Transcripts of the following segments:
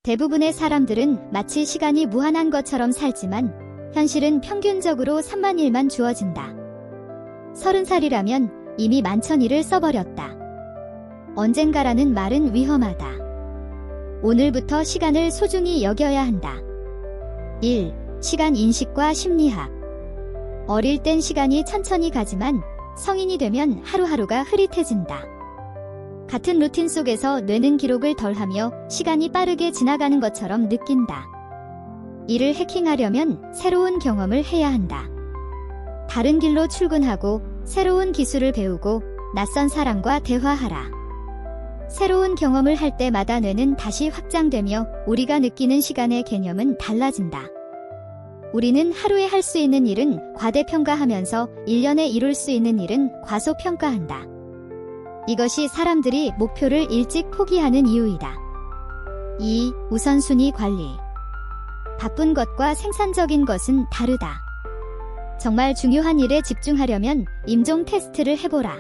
대부분의 사람들은 마치 시간이 무한한 것처럼 살지만 현실은 평균적으로 3만 일만 주어진다. 30살이라면 이미 만천일을 써버렸다. 언젠가라는 말은 위험하다. 오늘부터 시간을 소중히 여겨야 한다. 1. 시간 인식과 심리학. 어릴 땐 시간이 천천히 가지만 성인이 되면 하루하루가 흐릿해진다. 같은 루틴 속에서 뇌는 기록을 덜하며 시간이 빠르게 지나가는 것처럼 느낀다. 이를 해킹하려면 새로운 경험을 해야 한다. 다른 길로 출근하고 새로운 기술을 배우고 낯선 사람과 대화하라. 새로운 경험을 할 때마다 뇌는 다시 확장되며 우리가 느끼는 시간의 개념은 달라진다. 우리는 하루에 할 수 있는 일은 과대평가하면서 1년에 이룰 수 있는 일은 과소평가한다. 이것이 사람들이 목표를 일찍 포기하는 이유이다. 2. 우선순위 관리. 바쁜 것과 생산적인 것은 다르다. 정말 중요한 일에 집중하려면 임종 테스트를 해보라.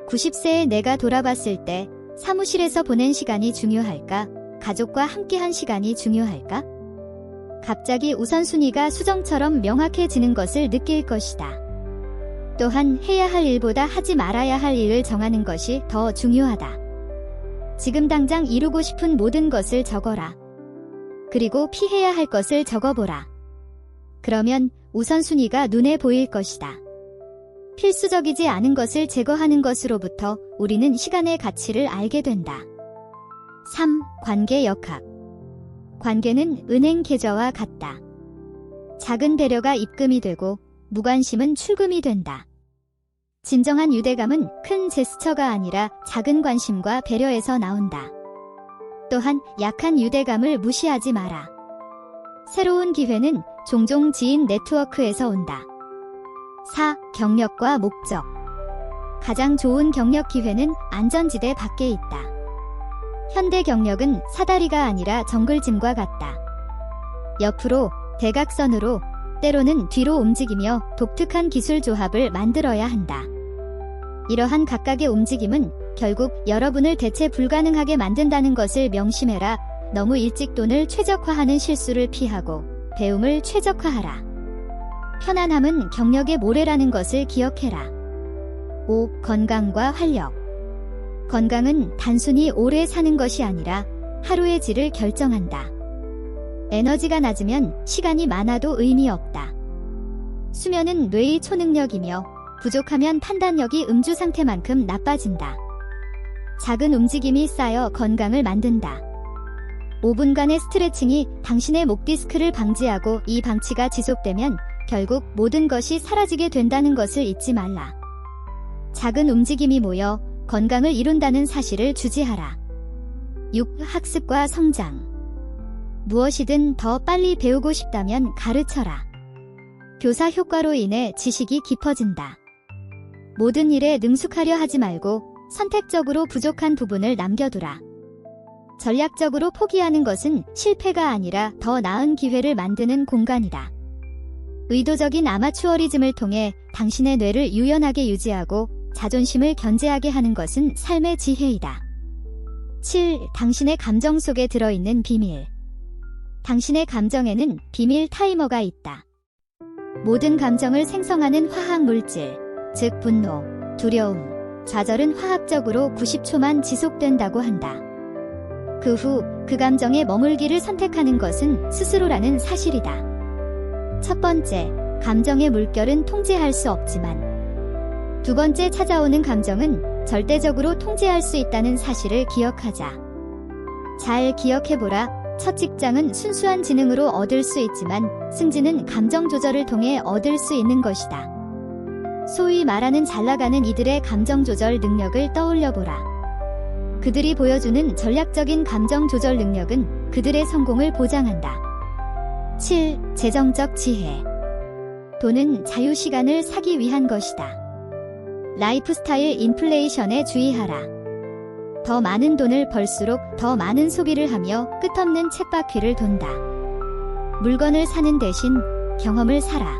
90세의 내가 돌아봤을 때 사무실에서 보낸 시간이 중요할까? 가족과 함께한 시간이 중요할까? 갑자기 우선순위가 수정처럼 명확해지는 것을 느낄 것이다. 또한 해야 할 일보다 하지 말아야 할 일을 정하는 것이 더 중요하다. 지금 당장 이루고 싶은 모든 것을 적어라. 그리고 피해야 할 것을 적어보라. 그러면 우선순위가 눈에 보일 것이다. 필수적이지 않은 것을 제거하는 것으로부터 우리는 시간의 가치를 알게 된다. 3. 관계 역학. 관계는 은행 계좌와 같다. 작은 배려가 입금이 되고 무관심은 출금이 된다. 진정한 유대감은 큰 제스처가 아니라 작은 관심과 배려에서 나온다. 또한 약한 유대감을 무시하지 마라. 새로운 기회는 종종 지인 네트워크에서 온다. 4. 경력과 목적. 가장 좋은 경력 기회는 안전지대 밖에 있다. 현대 경력은 사다리가 아니라 정글짐과 같다. 옆으로, 대각선으로, 때로는 뒤로 움직이며 독특한 기술 조합을 만들어야 한다. 이러한 각각의 움직임은 결국 여러분을 대체 불가능하게 만든다는 것을 명심해라. 너무 일찍 돈을 최적화하는 실수를 피하고 배움을 최적화하라. 편안함은 경력의 모래라는 것을 기억해라. 5. 건강과 활력. 건강은 단순히 오래 사는 것이 아니라 하루의 질을 결정한다. 에너지가 낮으면 시간이 많아도 의미 없다. 수면은 뇌의 초능력이며 부족하면 판단력이 음주 상태만큼 나빠진다. 작은 움직임이 쌓여 건강을 만든다. 5분간의 스트레칭이 당신의 목 디스크를 방지하고 이 방치가 지속되면 결국 모든 것이 사라지게 된다는 것을 잊지 말라. 작은 움직임이 모여 건강을 이룬다는 사실을 주지하라. 6. 학습과 성장. 무엇이든 더 빨리 배우고 싶다면 가르쳐라. 교사 효과로 인해 지식이 깊어진다. 모든 일에 능숙하려 하지 말고 선택적으로 부족한 부분을 남겨두라. 전략적으로 포기하는 것은 실패가 아니라 더 나은 기회를 만드는 공간이다. 의도적인 아마추어리즘을 통해 당신의 뇌를 유연하게 유지하고 자존심을 견제하게 하는 것은 삶의 지혜이다. 7. 당신의 감정 속에 들어있는 비밀. 당신의 감정에는 비밀 타이머가 있다. 모든 감정을 생성하는 화학 물질, 즉 분노, 두려움, 좌절은 화학적으로 90초만 지속된다고 한다. 그 후 그 감정에 머물기를 선택하는 것은 스스로라는 사실이다. 첫 번째, 감정의 물결은 통제할 수 없지만 두 번째 찾아오는 감정은 절대적으로 통제할 수 있다는 사실을 기억하자. 잘 기억해보라. 첫 직장은 순수한 지능으로 얻을 수 있지만 승진은 감정 조절을 통해 얻을 수 있는 것이다. 소위 말하는 잘나가는 이들의 감정 조절 능력을 떠올려보라. 그들이 보여주는 전략적인 감정 조절 능력은 그들의 성공을 보장한다. 7. 재정적 지혜. 돈은 자유시간을 사기 위한 것이다. 라이프스타일 인플레이션에 주의하라. 더 많은 돈을 벌수록 더 많은 소비를 하며 끝없는 쳇바퀴를 돈다. 물건을 사는 대신 경험을 사라.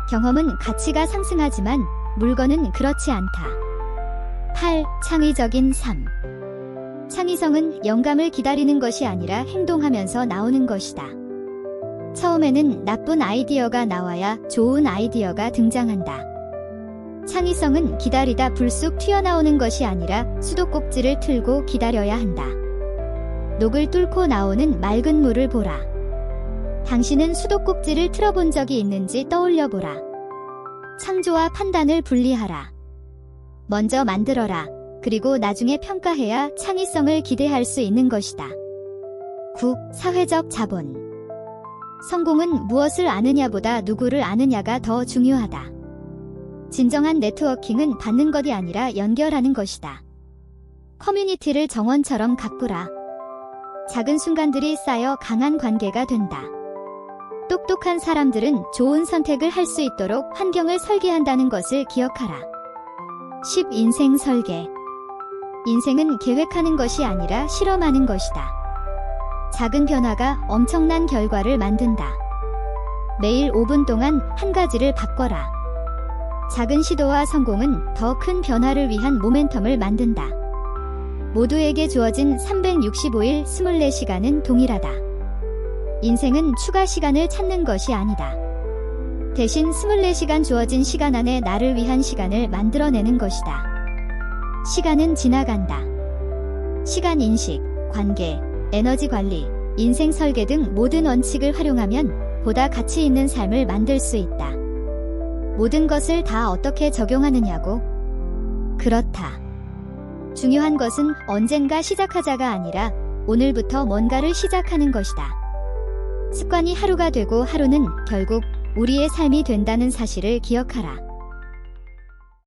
경험은 가치가 상승하지만 물건은 그렇지 않다. 8. 창의적인 삶. 창의성은 영감을 기다리는 것이 아니라 행동하면서 나오는 것이다. 처음에는 나쁜 아이디어가 나와야 좋은 아이디어가 등장한다. 창의성은 기다리다 불쑥 튀어나오는 것이 아니라 수도꼭지를 틀고 기다려야 한다. 녹을 뚫고 나오는 맑은 물을 보라. 당신은 수도꼭지를 틀어본 적이 있는지 떠올려보라. 창조와 판단을 분리하라. 먼저 만들어라. 그리고 나중에 평가해야 창의성을 기대할 수 있는 것이다. 9. 사회적 자본. 성공은 무엇을 아느냐보다 누구를 아느냐가 더 중요하다. 진정한 네트워킹은 받는 것이 아니라 연결하는 것이다. 커뮤니티를 정원처럼 가꾸라. 작은 순간들이 쌓여 강한 관계가 된다. 똑똑한 사람들은 좋은 선택을 할 수 있도록 환경을 설계한다는 것을 기억하라. 10. 인생 설계. 인생은 계획하는 것이 아니라 실험하는 것이다. 작은 변화가 엄청난 결과를 만든다. 매일 5분 동안 한 가지를 바꿔라. 작은 시도와 성공은 더 큰 변화를 위한 모멘텀을 만든다. 모두에게 주어진 365일 24시간은 동일하다. 인생은 추가 시간을 찾는 것이 아니다. 대신 24시간 주어진 시간 안에 나를 위한 시간을 만들어내는 것이다. 시간은 지나간다. 시간 인식, 관계, 에너지 관리, 인생 설계 등 모든 원칙을 활용하면 보다 가치 있는 삶을 만들 수 있다. 모든 것을 다 어떻게 적용하느냐고? 그렇다. 중요한 것은 언젠가 시작하자가 아니라 오늘부터 뭔가를 시작하는 것이다. 습관이 하루가 되고 하루는 결국 우리의 삶이 된다는 사실을 기억하라.